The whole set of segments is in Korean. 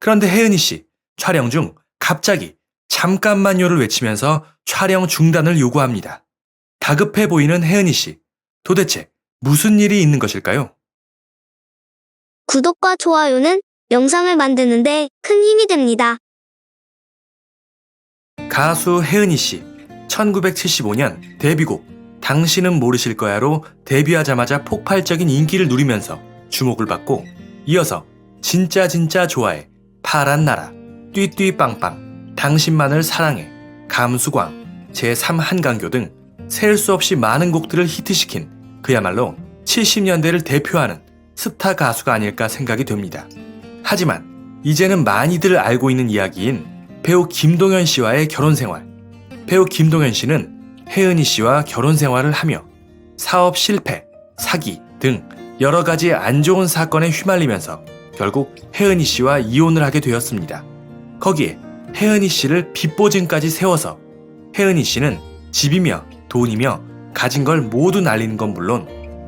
그런데 혜은이 씨, 촬영 중 갑자기 잠깐만요를 외치면서 촬영 중단을 요구합니다. 다급해 보이는 혜은이 씨, 도대체 무슨 일이 있는 것일까요? 구독과 좋아요는 영상을 만드는데 큰 힘이 됩니다. 가수 혜은이 씨, 1975년 데뷔곡 당신은 모르실 거야로 데뷔하자마자 폭발적인 인기를 누리면서 주목을 받고, 이어서 진짜 진짜 좋아해, 파란 나라, 띠띠 빵빵, 당신만을 사랑해, 감수광, 제3 한강교 등 셀 수 없이 많은 곡들을 히트시킨 그야말로 70년대를 대표하는 스타 가수가 아닐까 생각이 됩니다. 하지만 이제는 많이들 알고 있는 이야기인 배우 김동현 씨와의 결혼 생활. 배우 김동현 씨는 혜은이 씨와 결혼 생활을 하며 사업 실패, 사기 등 여러 가지 안 좋은 사건에 휘말리면서 결국 혜은이 씨와 이혼을 하게 되었습니다. 거기에 혜은이 씨를 빚보증까지 세워서 혜은이 씨는 집이며 돈이며 가진 걸 모두 날리는 건 물론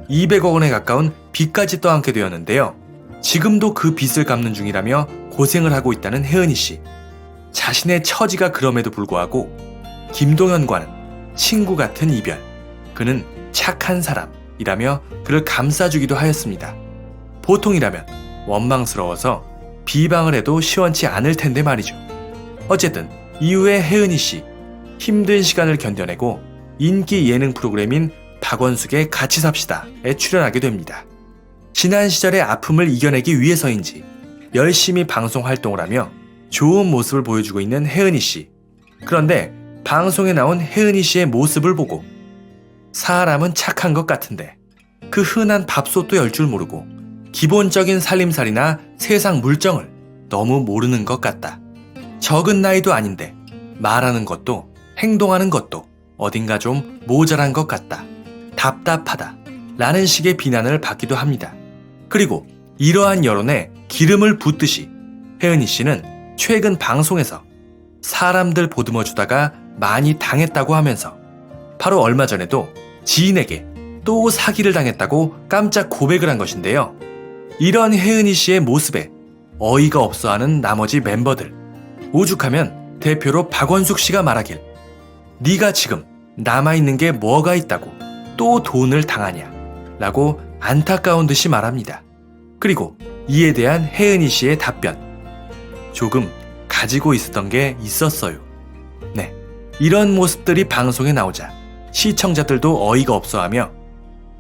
200억 원에 가까운 빚까지 떠안게 되었는데요. 지금도 그 빚을 갚는 중이라며 고생을 하고 있다는 혜은이 씨. 자신의 처지가 그럼에도 불구하고 김동현과는 친구 같은 이별, 그는 착한 사람이라며 그를 감싸주기도 하였습니다. 보통이라면 원망스러워서 비방을 해도 시원치 않을 텐데 말이죠. 어쨌든 이후에 혜은이 씨, 힘든 시간을 견뎌내고 인기 예능 프로그램인 박원숙의 같이 삽시다에 출연하게 됩니다. 지난 시절의 아픔을 이겨내기 위해서인지 열심히 방송 활동을 하며 좋은 모습을 보여주고 있는 혜은이 씨. 그런데 방송에 나온 혜은이 씨의 모습을 보고 사람은 착한 것 같은데 그 흔한 밥솥도 열 줄 모르고 기본적인 살림살이나 세상 물정을 너무 모르는 것 같다. 적은 나이도 아닌데 말하는 것도 행동하는 것도 어딘가 좀 모자란 것 같다. 답답하다. 라는 식의 비난을 받기도 합니다. 그리고 이러한 여론에 기름을 붓듯이 혜은이 씨는 최근 방송에서 사람들 보듬어주다가 많이 당했다고 하면서 바로 얼마 전에도 지인에게 또 사기를 당했다고 깜짝 고백을 한 것인데요. 이런 혜은이 씨의 모습에 어이가 없어하는 나머지 멤버들, 오죽하면 대표로 박원숙 씨가 말하길 네가 지금 남아있는 게 뭐가 있다고 또 돈을 당하냐 라고 안타까운 듯이 말합니다. 그리고 이에 대한 혜은이 씨의 답변, 조금 가지고 있었던 게 있었어요. 네, 이런 모습들이 방송에 나오자 시청자들도 어이가 없어하며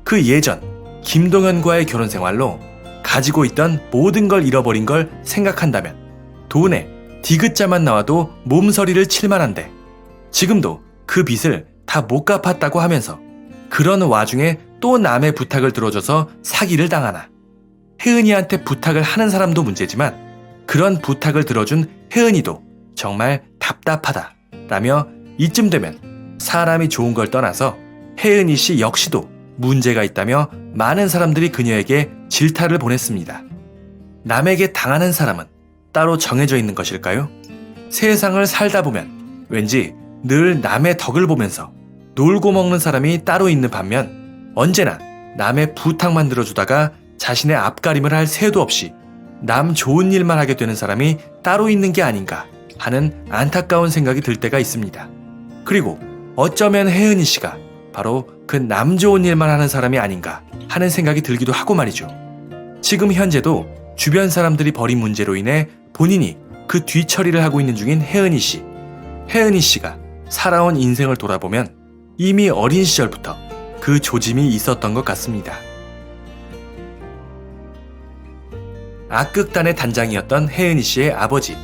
그 예전 김동현과의 결혼 생활로 가지고 있던 모든 걸 잃어버린 걸 생각한다면 돈에 디귿자만 나와도 몸서리를 칠만한데 지금도 그 빚을 다 못 갚았다고 하면서 그런 와중에 또 남의 부탁을 들어줘서 사기를 당하나. 혜은이한테 부탁을 하는 사람도 문제지만 그런 부탁을 들어준 혜은이도 정말 답답하다 라며 이쯤 되면 사람이 좋은 걸 떠나서 혜은이 씨 역시도 문제가 있다며 많은 사람들이 그녀에게 질타를 보냈습니다. 남에게 당하는 사람은 따로 정해져 있는 것일까요? 세상을 살다 보면 왠지 늘 남의 덕을 보면서 놀고 먹는 사람이 따로 있는 반면 언제나 남의 부탁만 들어주다가 자신의 앞가림을 할 새도 없이 남 좋은 일만 하게 되는 사람이 따로 있는 게 아닌가 하는 안타까운 생각이 들 때가 있습니다. 그리고 어쩌면 혜은이 씨가 바로 그 남 좋은 일만 하는 사람이 아닌가 하는 생각이 들기도 하고 말이죠. 지금 현재도 주변 사람들이 벌인 문제로 인해 본인이 그 뒤처리를 하고 있는 중인 혜은이 씨. 혜은이 씨가 살아온 인생을 돌아보면 이미 어린 시절부터 그 조짐이 있었던 것 같습니다. 악극단의 단장이었던 혜은이 씨의 아버지.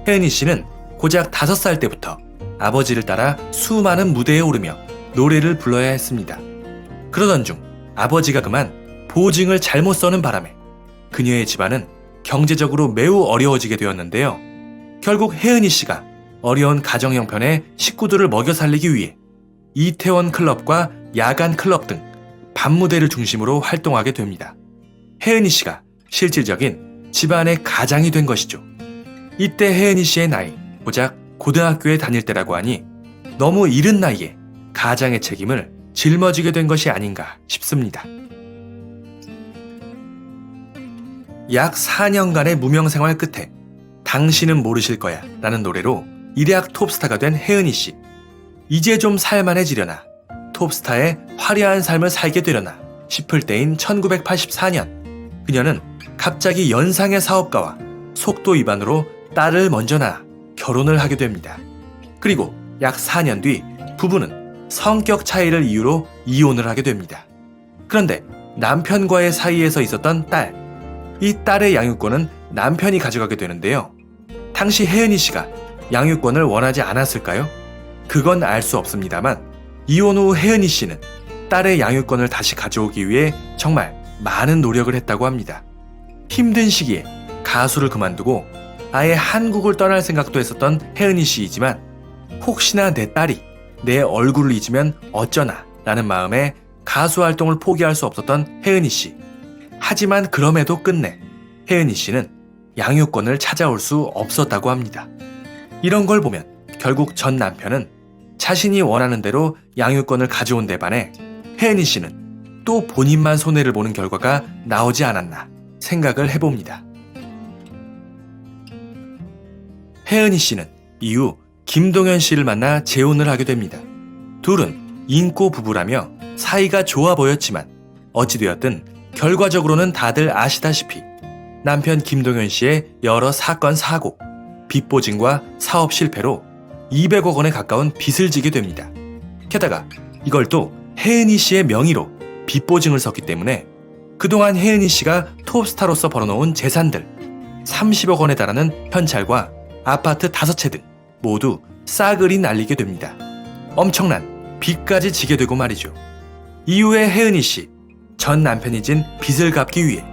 혜은이 씨는 고작 5살 때부터 아버지를 따라 수많은 무대에 오르며 노래를 불러야 했습니다. 그러던 중 아버지가 그만 보증을 잘못 써는 바람에 그녀의 집안은 경제적으로 매우 어려워지게 되었는데요. 결국 혜은이 씨가 어려운 가정 형편에 식구들을 먹여 살리기 위해 이태원 클럽과 야간 클럽 등 밤무대를 중심으로 활동하게 됩니다. 혜은이 씨가 실질적인 집안의 가장이 된 것이죠. 이때 혜은이 씨의 나이 고작 고등학교에 다닐 때라고 하니 너무 이른 나이에 가장의 책임을 짊어지게 된 것이 아닌가 싶습니다. 약 4년간의 무명 생활 끝에 당신은 모르실 거야 라는 노래로 일약 톱스타가 된 혜은이 씨. 이제 좀 살만해지려나, 톱스타의 화려한 삶을 살게 되려나 싶을 때인 1984년, 그녀는 갑자기 연상의 사업가와 속도 위반으로 딸을 먼저 낳아 결혼을 하게 됩니다. 그리고 약 4년 뒤 부부는 성격 차이를 이유로 이혼을 하게 됩니다. 그런데 남편과의 사이에서 있었던 딸, 이 딸의 양육권은 남편이 가져가게 되는데요. 당시 혜은이 씨가 양육권을 원하지 않았을까요? 그건 알 수 없습니다만 이혼 후 혜은이 씨는 딸의 양육권을 다시 가져오기 위해 정말 많은 노력을 했다고 합니다. 힘든 시기에 가수를 그만두고 아예 한국을 떠날 생각도 했었던 혜은이 씨이지만 혹시나 내 딸이 내 얼굴을 잊으면 어쩌나 라는 마음에 가수 활동을 포기할 수 없었던 혜은이 씨. 하지만 그럼에도 끝내 혜은이 씨는 양육권을 찾아올 수 없었다고 합니다. 이런 걸 보면 결국 전 남편은 자신이 원하는 대로 양육권을 가져온 데 반해 혜은이 씨는 또 본인만 손해를 보는 결과가 나오지 않았나 생각을 해봅니다. 혜은이 씨는 이후 김동현 씨를 만나 재혼을 하게 됩니다. 둘은 인고 부부라며 사이가 좋아 보였지만 어찌되었든 결과적으로는 다들 아시다시피 남편 김동현 씨의 여러 사건 사고, 빚보증과 사업 실패로 200억 원에 가까운 빚을 지게 됩니다. 게다가 이걸 또 혜은이 씨의 명의로 빚보증을 썼기 때문에 그동안 혜은이 씨가 톱스타로서 벌어놓은 재산들 30억 원에 달하는 현찰과 아파트 5채 등 모두 싸그리 날리게 됩니다. 엄청난 빚까지 지게 되고 말이죠. 이후에 혜은이 씨, 전 남편이 진 빚을 갚기 위해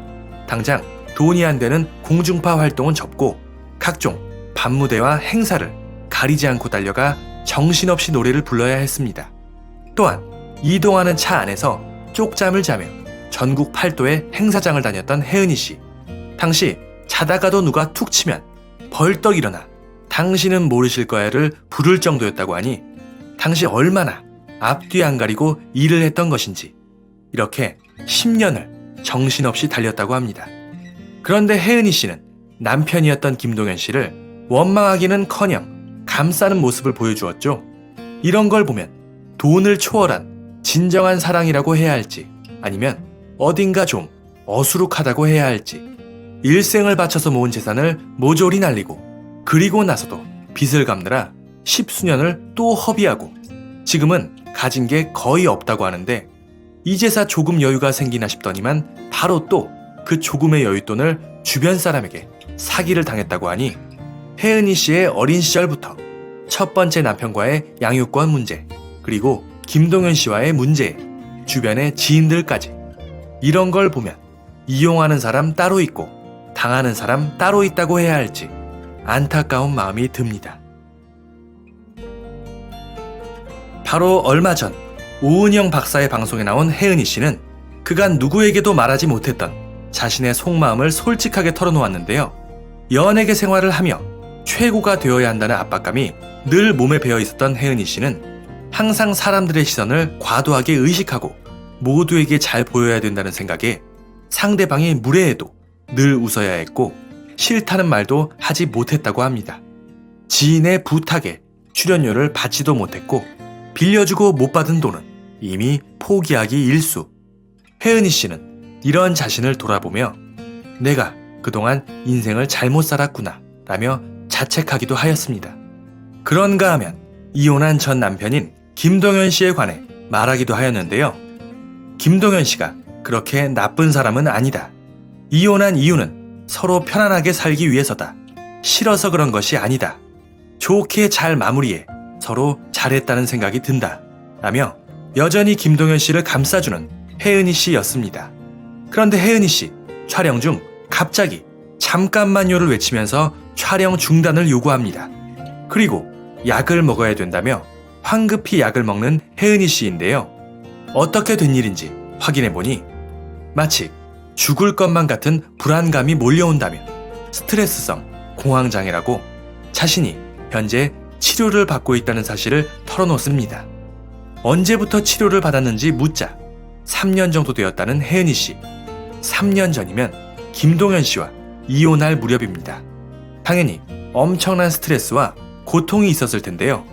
당장 돈이 안 되는 공중파 활동은 접고 각종 밤무대와 행사를 가리지 않고 달려가 정신없이 노래를 불러야 했습니다. 또한 이동하는 차 안에서 쪽잠을 자며 전국 8도의 행사장을 다녔던 혜은이 씨. 당시 자다가도 누가 툭 치면 벌떡 일어나 당신은 모르실 거야를 부를 정도였다고 하니 당시 얼마나 앞뒤 안 가리고 일을 했던 것인지 이렇게 10년을 정신없이 달렸다고 합니다. 그런데 혜은이 씨는 남편이었던 김동현 씨를 원망하기는커녕 감싸는 모습을 보여주었죠. 이런 걸 보면 돈을 초월한 진정한 사랑이라고 해야 할지 아니면 어딘가 좀 어수룩하다고 해야 할지 일생을 바쳐서 모은 재산을 모조리 날리고 그리고 나서도 빚을 갚느라 10수년을 또 허비하고 지금은 가진 게 거의 없다고 하는데 이제사 조금 여유가 생기나 싶더니만 바로 또 그 조금의 여윳돈을 주변 사람에게 사기를 당했다고 하니 혜은이 씨의 어린 시절부터 첫 번째 남편과의 양육권 문제, 그리고 김동현 씨와의 문제, 주변의 지인들까지 이런 걸 보면 이용하는 사람 따로 있고 당하는 사람 따로 있다고 해야 할지 안타까운 마음이 듭니다. 바로 얼마 전 오은영 박사의 방송에 나온 혜은이 씨는 그간 누구에게도 말하지 못했던 자신의 속마음을 솔직하게 털어놓았는데요. 연예계 생활을 하며 최고가 되어야 한다는 압박감이 늘 몸에 배어 있었던 혜은이 씨는 항상 사람들의 시선을 과도하게 의식하고 모두에게 잘 보여야 된다는 생각에 상대방이 무례해도 늘 웃어야 했고 싫다는 말도 하지 못했다고 합니다. 지인의 부탁에 출연료를 받지도 못했고 빌려주고 못 받은 돈은 이미 포기하기 일수. 혜은이 씨는 이런 자신을 돌아보며 내가 그동안 인생을 잘못 살았구나 라며 자책하기도 하였습니다. 그런가 하면 이혼한 전 남편인 김동현 씨에 관해 말하기도 하였는데요. 김동현 씨가 그렇게 나쁜 사람은 아니다. 이혼한 이유는 서로 편안하게 살기 위해서다. 싫어서 그런 것이 아니다. 좋게 잘 마무리해 서로 잘했다는 생각이 든다. 라며 여전히 김동현 씨를 감싸주는 혜은이 씨였습니다. 그런데 혜은이 씨, 촬영 중 갑자기 잠깐만요를 외치면서 촬영 중단을 요구합니다. 그리고 약을 먹어야 된다며 황급히 약을 먹는 혜은이 씨인데요. 어떻게 된 일인지 확인해보니 마치 죽을 것만 같은 불안감이 몰려온다며 스트레스성 공황장애라고 자신이 현재 치료를 받고 있다는 사실을 털어놓습니다. 언제부터 치료를 받았는지 묻자 3년 정도 되었다는 혜은이 씨. 3년 전이면 김동현 씨와 이혼할 무렵입니다. 당연히 엄청난 스트레스와 고통이 있었을 텐데요.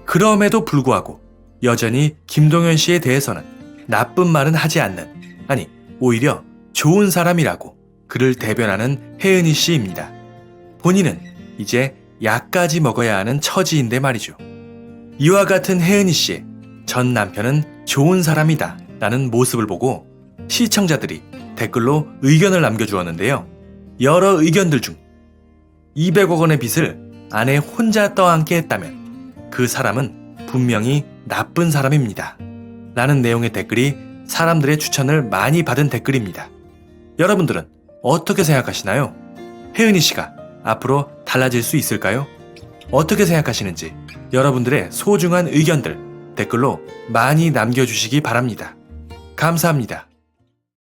그럼에도 불구하고 여전히 김동현 씨에 대해서는 나쁜 말은 하지 않는, 아니 오히려 좋은 사람이라고 그를 대변하는 혜은이 씨입니다. 본인은 이제 약까지 먹어야 하는 처지인데 말이죠. 이와 같은 혜은이 씨의 전 남편은 좋은 사람이다 라는 모습을 보고 시청자들이 댓글로 의견을 남겨주었는데요. 여러 의견들 중 200억 원의 빚을 아내 혼자 떠안게 했다면 그 사람은 분명히 나쁜 사람입니다 라는 내용의 댓글이 사람들의 추천을 많이 받은 댓글입니다. 여러분들은 어떻게 생각하시나요? 혜은이 씨가 앞으로 달라질 수 있을까요? 어떻게 생각하시는지 여러분들의 소중한 의견들 댓글로 많이 남겨주시기 바랍니다. 감사합니다.